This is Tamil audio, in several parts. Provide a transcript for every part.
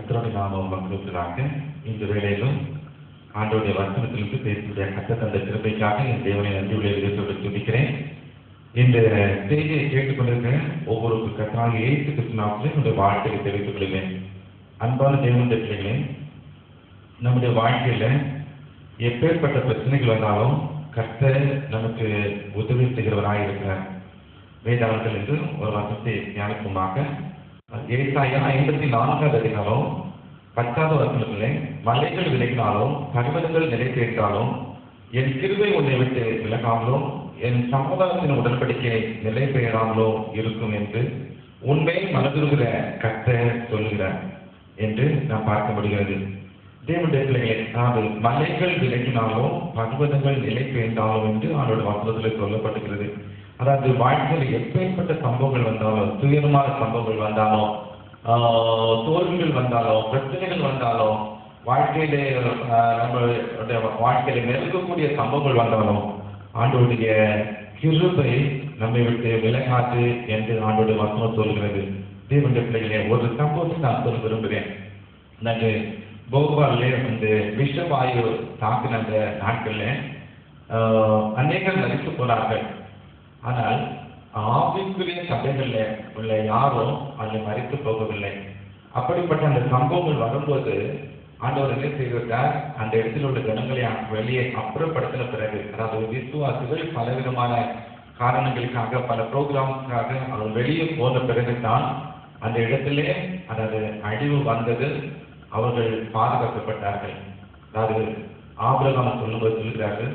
கர்த்தருடைய நாமம் மகிழ்ச்சியாக இந்த வேளையிலும் ஆண்டவருடைய வசனத்திலிருந்து பேசுகிற கர்த்தர் தந்த கிருபைக்காக என் தேவனை நன்றியுள்ள விதத்தோடு துதிக்கிறேன். இந்த செய்தியை கேட்டுக்கொண்டிருக்கிற ஒவ்வொரு கர்த்தராகிய இயேசு கிறிஸ்து நாமத்திலே என்னுடைய வாழ்க்கையை தெரிவித்துக் கொள்கிறேன். அன்பான தேவனுடைய பிள்ளைகளே, நம்முடைய வாழ்க்கையில எப்பேற்பட்ட பிரச்சனைகள் வந்தாலும் கர்த்தர் நமக்கு உதவி செய்கிறவராக இருக்கிறார். வேதாளத்தில் என்று ஒரு வசனத்தை தியானிக்குமாக ஏசாயா 54 அதிகாரம் 10வது வசனத்திலே, மலைகள் விலகினாலும் பர்வதங்கள் நிலை பெற்றாலும் என் கிருபை உன்னை விட்டு விலகாமலோ என் சமாதானத்தின் உடன்படிக்கை நிலை பெயராமலோ இருக்கும் என்று உண்மையை மனதுருகிற கர்த்தர் சொல்லுகிறார் என்று நாம் பார்க்க முடிகிறது. தேவனுடைய பிள்ளைகளே, அதாவது மலைகள் விலகினாலும் பர்வதங்கள் நிலை பெயர்ந்தாலும் என்று அவனோட வசனத்தில் சொல்லப்பட்டிருக்கிறது. அதாவது வாழ்க்கையில் எப்பேற்பட்ட சம்பவங்கள் வந்தாலும், துயரமான சம்பவங்கள் வந்தாலும், தோல்விகள் வந்தாலும், பிரச்சனைகள் வந்தாலும், வாழ்க்கையிலே நம்மளுடைய வாழ்க்கையில நெருங்கக்கூடிய சம்பவங்கள் வந்தாலும் ஆண்டோடைய கிருபை நம்மை விட்டு விலகாது என்று ஆண்டோடைய வசனம் சொல்கிறது. தேவனுடைய பிள்ளைகளே, ஒரு சம்பவத்தை நான் சொல்ல விரும்புகிறேன். நாங்கள் போபாலிலே வந்து விஷவாயு தாக்கின அந்த நாட்களில் அநேகர் மரித்து போனார்கள். ஆனால் ஆவிக்குரிய சபைகளில் உள்ள யாரும் அதில் மரித்து போகவில்லை. அப்படிப்பட்ட அந்த சம்பவங்கள் வரும்போது ஆண்டவர் என்ன செய்திருக்கார், அந்த இடத்தில் உள்ள ஜனங்களை வெளியே அப்புறப்படுத்தின பிறகு, அதாவது விசுவாசிகள் பலவிதமான காரணங்களுக்காக பல ப்ரோக்ராம்ஸுக்காக அவர் வெளியே போன பிறகு தான் அந்த இடத்திலே அதாவது அழிவு வந்தது, அவர்கள் பாதுகாக்கப்பட்டார்கள். அதாவது ஆபிரகாம் சொல்லும்போது சொல்கிறார்கள்,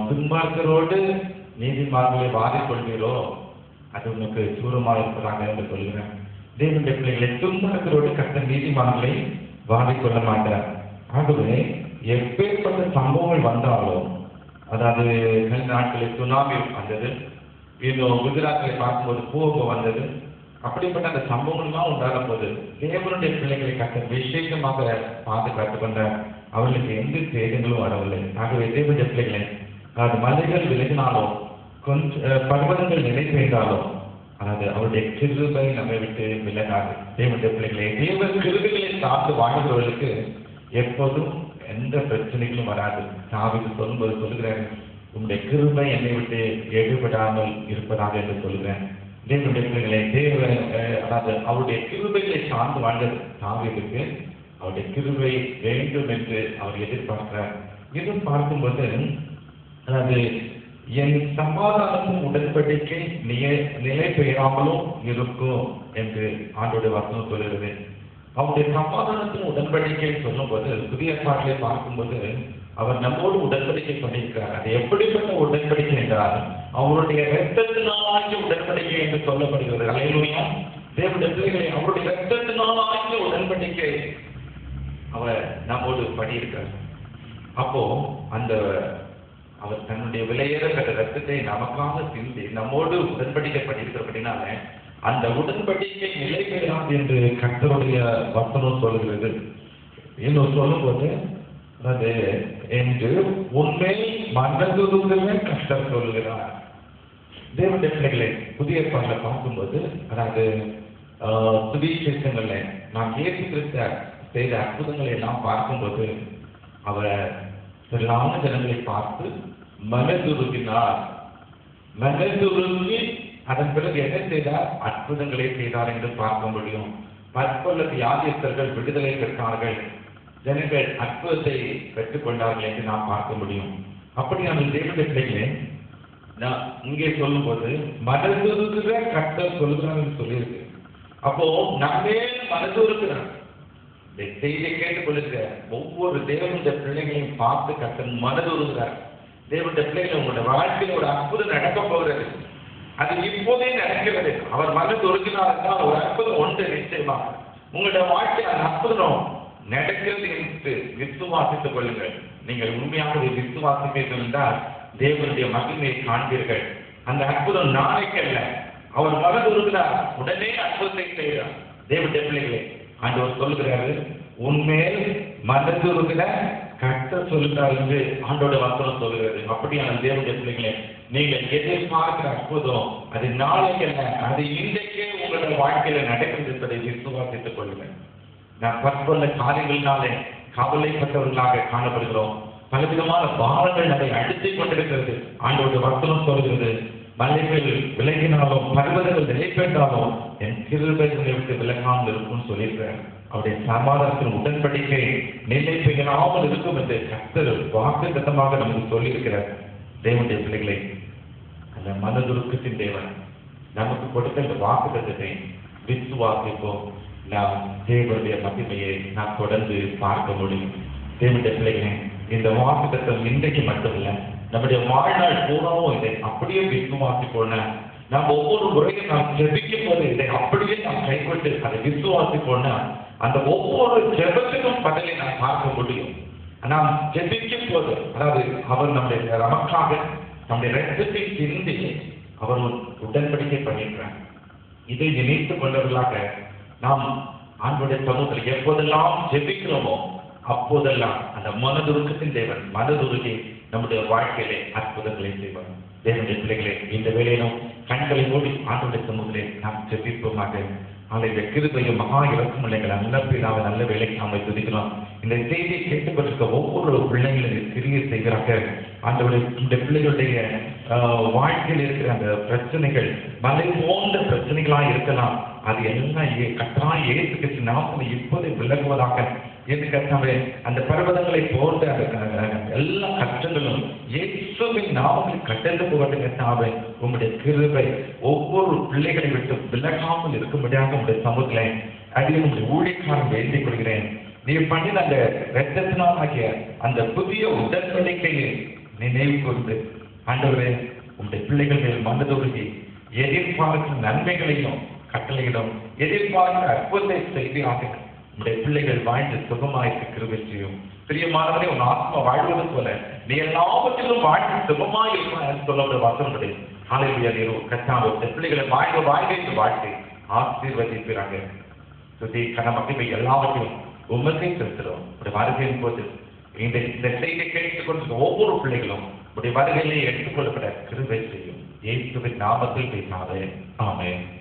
துன்மார்க்கரோடு நீதிமான்களை வாதிக்கொள்வீரோ அது உனக்கு சூரமாக இருப்பதாக என்று சொல்கிறேன். தேவனுடைய பிள்ளைகளை துன்மார்க்கரோடு கர்த்தர் நீதிமான்களை வாதிக்கொள்ள மாட்டார். ஆகவே எப்பேற்பட்ட சம்பவங்கள் வந்தாலும், அதாவது சில நாட்களில் சுனாமி வந்தது, இன்னும் குஜராத்தில் பார்க்கும்போது பூகம்பம் வந்தது, அப்படிப்பட்ட அந்த சம்பவங்கள்லாம் உண்டாகும் போது தேவனுடைய பிள்ளைகளை கர்த்தர் விசேஷமாக பாதுகாத்து கொண்டார். அவர்களுக்கு எந்த சேதங்களும் வரவில்லை. ஆகவே தேவனுடைய பிள்ளைகளை, அதாவது மலைகள் விலகினாலும் கொஞ்சம் பர்வதங்கள் நிலை பெய்தாலும் அதாவது அவருடைய கிருபை நம்மை விட்டு விலகாது. தேவனுடைய பிள்ளைகளை, தேவ கிருபைகளை சார்ந்து வாழ்கிறவர்களுக்கு எப்போதும் எந்த பிரச்சனைகளும் வராது. தாவீது சொல்லும்போது சொல்லுகிறேன், உங்களுடைய கிருபை என்னை விட்டு எடுபடாமல் இருப்பதாக என்று சொல்லுகிறேன். தேவனுடைய பிள்ளைகளை, அதாவது அவருடைய கிருபைகளை சார்ந்து வாழ்ந்தது தாவீதுக்கு அவருடைய கிருபை வேண்டும் என்று அவர் எதிர்பார்க்கிறார். இன்னும் பார்க்கும்போது, அதாவது என் சமாதானத்தின் உடன்படிக்கை நிலை பெயராமலும் இருக்கும் என்று ஆண்டோடைய வசனம் சொல்கிறது. அவருடைய சமாதானத்தின் உடன்படிக்கை சொல்லும்போது புதிய பாட்டிலே பார்க்கும்போது அவர் நம்மோடு உடன்படிக்கை பண்ணியிருக்கிறார். அது எப்படிப்பட்ட உடன்படிக்கை என்றால் அவருடைய இரத்தத்தினாகிய உடன்படிக்கை என்று சொல்லப்படுகிறது. அல்லேலூயா. தேவனுடைய பிள்ளைகளை, அவருடைய இரத்தத்தினாகிய உடன்படிக்கை அவர் நம்மோடு பண்ணியிருக்கிறார். அப்போ அந்த அவர் தன்னுடைய விலையேறப்பட்ட ரத்தத்தை நமக்காக சிந்தி நம்மோடு உடன்படிக்கை பண்ணியிருக்கிறபடினால அந்த உடன்படிக்கை நிலை பெறாது என்று கர்த்தருடைய வசனம் சொல்கிறது. இன்னும் சொல்லும்போது அது என்று உண்மை மனதுருகவே கர்த்தர் சொல்லுகிறார். தேவனுடைய பிள்ளைகளை, புதிய ஏற்பாட்டில் பார்க்கும்போது, அதாவது சுவிசேஷங்கள்ல நாம் இயேசு கிறிஸ்து செய்த அற்புதங்களை எல்லாம் பார்க்கும்போது அவர் எல்லா ஜனங்களை பார்த்து மனதுருகினார். மனதுருகி அதன் பிறகு என்ன செய்தார், அற்புதங்களை செய்தார் என்று பார்க்க முடியும். பற்பல வியாதியஸ்தர்கள் விடுதலை பெற்றார்கள், ஜனங்கள் அற்புதத்தை பெற்றுக்கொண்டார்கள் என்று நாம் பார்க்க முடியும். அப்படி நம்ம தேவனுடைய பிள்ளைகளே, நான் இங்கே சொல்லும் போது மனதுருகிற கர்த்தர் சொல்லுகிறார் என்று சொல்லியிருக்கு. அப்போ நம்மே மனதுருகிறார். செய்தியை கேட்டுக் கொள்ளுகிற ஒவ்வொரு தேவனுடைய பிள்ளைகளையும் பார்த்து கர்த்தர் மனதுருகிறார். தேவனுடைய பிள்ளைகள், உங்களுடைய வாழ்க்கையில் ஒரு அற்புதம் நடக்க போகிறது, அது இப்போதே நடக்கிறது. அவர் மனதுருகினார் என்றால் ஒரு அற்புதம் ஒன்று நிச்சயமாக உங்களுடைய வாழ்க்கையில் அந்த அற்புதம் நடக்கிறது என்று விசுவாசித்துக் கொள்ளுங்கள். நீங்கள் உண்மையாக விசுவாசிப்பீர்கள் என்றால் தேவனுடைய மகிமையை காண்பீர்கள். அந்த அற்புதம் நாளைக்கு அல்ல, அவர் மனதுருகிறார், உடனே அற்புதத்தை செய்கிறார். தேவனுடைய பிள்ளைகளே, ஆண்டவர் சொல்லுகிறாரு, உண்மையில் மனதுருகிற கர்த்தர் சொல்லுகிறார் என்று ஆண்டோட வசனம் சொல்லுகிறது. அப்படியான தேவனுடைய பிள்ளைகளே, நீங்கள் எதிர்பார்க்கிற அற்புதம் அது நாளைக்கு அல்ல, அது இன்றைக்கே உங்களுடைய வாழ்க்கையில நடக்கிறது என்பதை விசுவாசித்துக் கொள்ளுங்கள். நாம் பற்பல காரியங்களினாலே கவலைப்பட்டவர்களாக காணப்படுகிறோம். பலவிதமான பாரங்கள் நம்மை அழுத்திக் கொண்டிருக்கிறது. ஆண்டவருடைய வசனம் சொல்கிறது, மலைகள் விலகினாலும் பர்வதங்கள் நிலைபெற்றாலும் என் கிருபைகளை விட்டு விலகாமல் இருக்கும்னு சொல்லியிருக்கிறார். அவருடைய சமாதானத்தின் உடன்படிக்கை நிலை பெயராமல் இருக்கும் என்று கர்த்தர் வாக்குத்தத்தமாக நமக்கு சொல்லியிருக்கிறார். தேவனுடைய பிள்ளைகளை, அந்த மனதுருக்கத்தின் தேவன் நமக்கு கொடுத்த இந்த வாக்குத்தத்தத்தை விசுவாசிப்போம். நாம் தேவனுடைய மகிமையை நாம் தொடர்ந்து பார்க்க முடியும். தேவனுடைய பிள்ளைகளை, இந்த வாக்குத்தத்தம் இன்றைக்கு மட்டுமில்லை, நம்முடைய வாழ்நாள் பூராவும் இதை அப்படியே விசுவாசிப்போன நாம் ஒவ்வொரு முறையும் நாம் ஜெபிக்கும் போது இதை அப்படியே நாம் கைக்கொண்டு அதை விசுவாசிப்போன அந்த ஒவ்வொரு ஜெபத்துக்கும் பதிலை நாம் பார்க்க முடியும். நாம் ஜெபிக்கும் போது, அதாவது அவர் நம்முடைய நமக்காக நம்முடைய ரத்தத்தை சிந்தி அவர் உடன்படிக்கை பண்ணியிருக்கிறார். இதை நினைத்துக் கொண்டவர்களாக நாம் ஆண்டவருடைய சமூகத்தில் எப்போதெல்லாம் ஜெபிக்கிறோமோ அப்போதெல்லாம் அந்த மனதுருக்கத்தின் தேவன் மனதுருகி நம்முடைய வாழ்க்கையிலே அற்புதங்களை செய்வார். தேவனுடைய பிள்ளைகளே, இந்த வேளையிலும் கண்களை மூடி ஆண்டவருடைய சமூகத்திலே நாம் ஜெபிப்போமாக. ஆலைய கிருபையும் மகா இறக்கும் பிள்ளைகளை நல்ல நல்ல வேலைக்கு நாம துதிக்கிறோம். இந்த செய்தியை கேட்டுக்கொண்டிருக்க ஒவ்வொரு பிள்ளைகளும் கிரியை செய்கிறாங்க. ஆண்டவருடைய இந்த பிள்ளைகளுடைய வாழ்க்கையில் இருக்கிற அந்த பிரச்சனைகள் மலை போன்ற பிரச்சனைகளா இருக்கலாம். அது எல்லாம் கட்டாயம் ஏற்றுக்கிட்டு நாம இப்போது விலகுவதாக என்று கட்டாவே அந்த பர்வதங்களை போன்ற அந்த எல்லா கஷ்டங்களும் இயேசுவின் நாமத்தில் கட்டெழுந்து போவது கட்டாவே உங்களுடைய கிருபை ஒவ்வொரு பிள்ளைகளை விட்டு விலகாமல் இருக்கும்படியாக உங்களுடைய சமூகத்திலே அதில் உங்களுடைய ஊழியக்காரன் வேண்டிக் கொள்கிறேன். நீ பண்ணின அந்த இரத்தத்தினால் ஆகிய அந்த புதிய உடன்படிக்கையை நினைவு கூர்ந்து ஆண்டவரே உங்களுடைய பிள்ளைகள் மேல் மனதுருகி எதிர்பார்க்கும் நன்மைகளையும் கட்டளையிடும் எதிர்பார்க்கிற அற்புதத்தை செய்தியாக உங்களுடைய பிள்ளைகள் வாழ்ந்து சுகமாய்க்கு கிருபை செய்யும். பிரியமானவரே, உன் ஆத்மா வாழ்வது போல நீ எல்லாவற்றிலும் வாழ்ந்து சுகமாய் இருப்பாய் சொல்ல வசனப்படி ஹல்லேலூயா. நீர் கர்த்தாவே உங்களுடைய பிள்ளைகளை வாழ்ந்து வாழ்க்கை ஆசீர்வதிக்கிறாங்க. சுதி கன மகிமை எல்லாவற்றையும் உமக்கே செலுத்துகிறோம். உடைய வருகையின் போது இந்த செய்தியை கேட்டுக் கொண்டு ஒவ்வொரு பிள்ளைகளும் உடைய வருகையிலே எடுத்துக்கொள்ளப்பட கிருபை செய்யும். இயேசுவின் நாமத்தில் பேசாதே. ஆமென்.